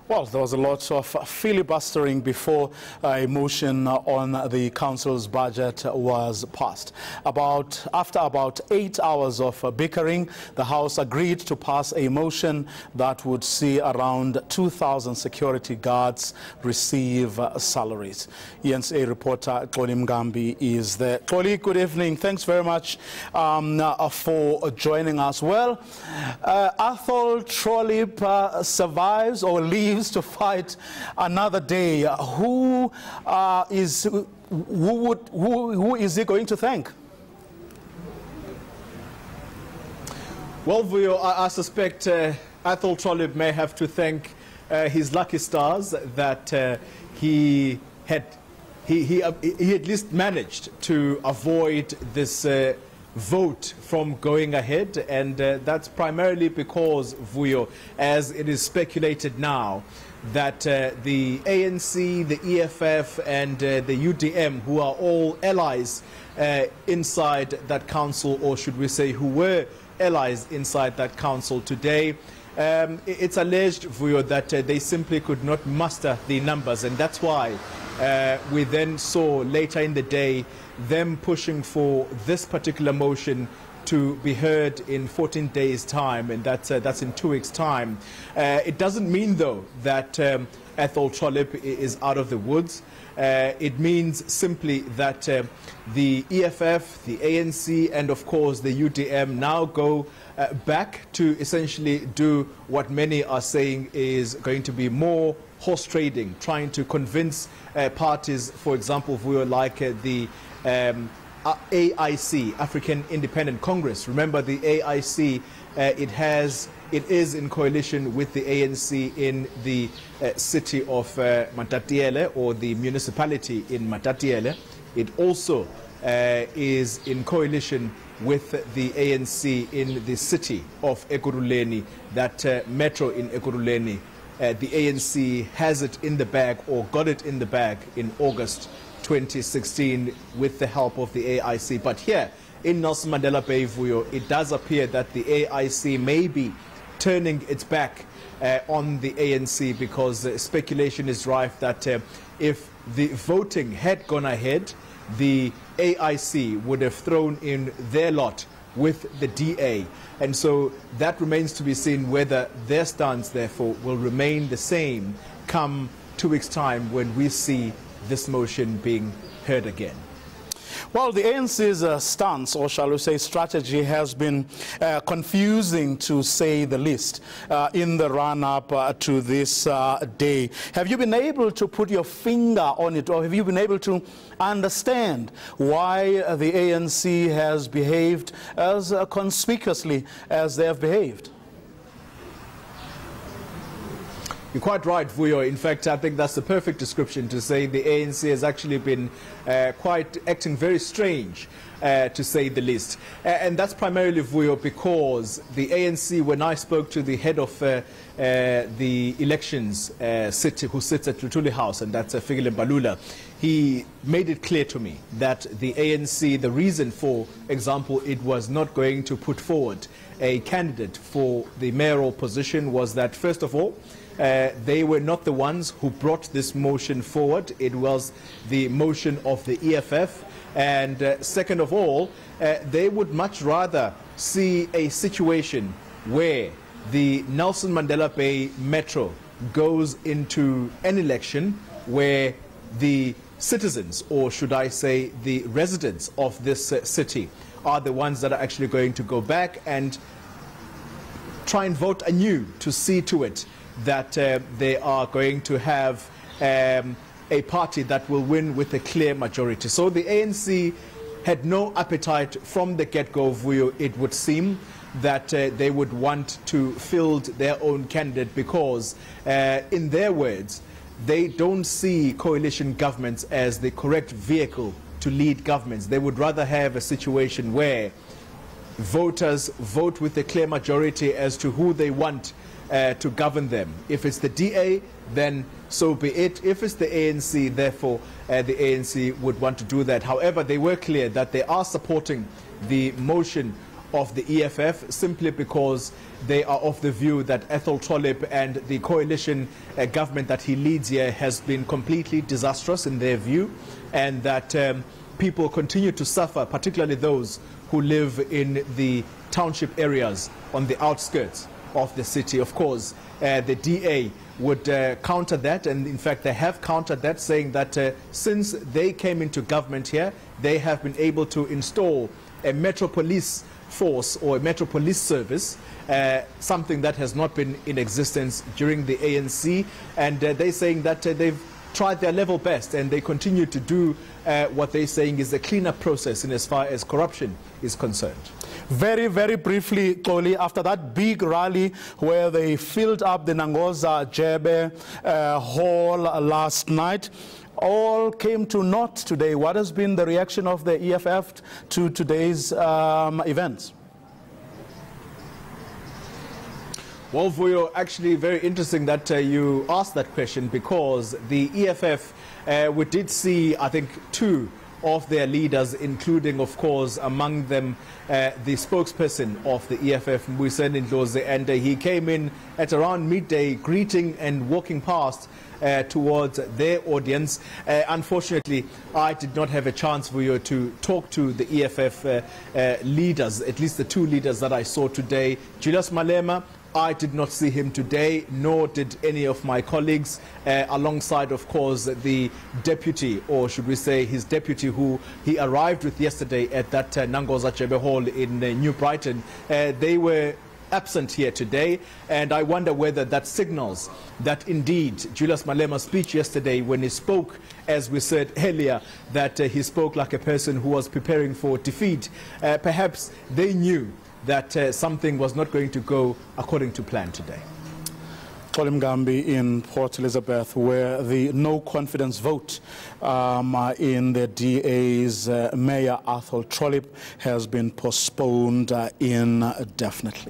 Well, there was a lot of filibustering before a motion on the council's budget was passed. After about 8 hours of bickering, the House agreed to pass a motion that would see around 2,000 security guards receive salaries. eNCA reporter Xoli Mngambi is there. Xoli, good evening. Thanks very much for joining us. Well, Athol Trollip survives or leaves to fight another day. Who is he going to thank? Well, Vuyo, I suspect Athol Trollip may have to thank his lucky stars that he at least managed to avoid this vote from going ahead, and that's primarily because, Vuyo, as it is speculated now, that the ANC, the EFF and the UDM, who are all allies inside that council, or should we say who were allies inside that council today, it's alleged, Vuyo, that they simply could not muster the numbers, and that's why we then saw later in the day them pushing for this particular motion to be heard in 14 days' time, and that's in 2 weeks' time. It doesn't mean, though, that Athol Trollip is out of the woods. It means simply that the EFF, the ANC, and of course the UDM now go back to essentially do what many are saying is going to be more horse trading, trying to convince parties, for example, like the AIC, African Independent Congress. Remember, the AIC, it is in coalition with the ANC in the city of Matatiele, or the municipality in Matatiele. It also is in coalition with the ANC in the city of Ekurhuleni, that metro in Ekurhuleni. The ANC has it in the bag, or got it in the bag, in August 2016 with the help of the AIC. But here in Nelson Mandela Bay, Vuyo, it does appear that the AIC may be turning its back on the ANC, because speculation is rife that if the voting had gone ahead, the AIC would have thrown in their lot with the DA. And so that remains to be seen whether their stance, therefore, will remain the same come 2 weeks' time when we see this motion being heard again. Well, the ANC's stance, or shall we say strategy, has been confusing, to say the least, in the run-up to this day. Have you been able to put your finger on it, or have you been able to understand why the ANC has behaved as conspicuously as they have behaved? You're quite right, Vuyo. In fact, I think that's the perfect description to say the ANC has actually been acting very strange, to say the least. And that's primarily, Vuyo, because the ANC, when I spoke to the head of the elections who sits at Luthuli House, and that's Fikile Mbalula, he made it clear to me that the ANC, the reason, for example, it was not going to put forward a candidate for the mayoral position was that, first of all, they were not the ones who brought this motion forward. It was the motion of the EFF. And second of all, they would much rather see a situation where the Nelson Mandela Bay Metro goes into an election where the citizens, or should I say the residents of this city, are the ones that are actually going to go back and try and vote anew to see to it that they are going to have a party that will win with a clear majority. So the ANC had no appetite from the get-go, Vuyo. It would seem that they would want to field their own candidate because, in their words, they don't see coalition governments as the correct vehicle to lead governments. They would rather have a situation where voters vote with a clear majority as to who they want to govern them. If it's the DA, then so be it. If it's the ANC, therefore, the ANC would want to do that. However, they were clear that they are supporting the motion of the EFF, simply because they are of the view that Athol Trollip and the coalition government that he leads here has been completely disastrous in their view, and that people continue to suffer, particularly those who live in the township areas on the outskirts of the city. Of course, the DA would counter that, and in fact they have countered that, saying that since they came into government here, they have been able to install a Metro Police force or a Metro Police service, something that has not been in existence during the ANC, and they're saying that they've tried their level best, and they continue to do what they're saying is a cleanup process in as far as corruption is concerned. Very, very briefly, Xoli, after that big rally where they filled up the Nangoza Jebe hall last night, all came to naught today. What has been the reaction of the EFF to today's events? Well, Vuyo, actually very interesting that you asked that question, because the EFF, we did see, I think, two of their leaders, including, of course, among them the spokesperson of the EFF, Mbuyiseni Ndlozi, and he came in at around midday, greeting and walking past towards their audience. Unfortunately, I did not have a chance for you to talk to the EFF leaders, at least the two leaders that I saw today. Julius Malema, I did not see him today, nor did any of my colleagues, alongside, of course, the deputy, or should we say his deputy, who he arrived with yesterday at that Nangoza Jebe Hall in New Brighton. They were absent here today, and I wonder whether that signals that indeed Julius Malema's speech yesterday, when he spoke, as we said earlier, that he spoke like a person who was preparing for defeat. Perhaps they knew that something was not going to go according to plan today. Xoli Mngambi in Port Elizabeth, where the no confidence vote in the DA's Mayor Athol Trollip has been postponed indefinitely.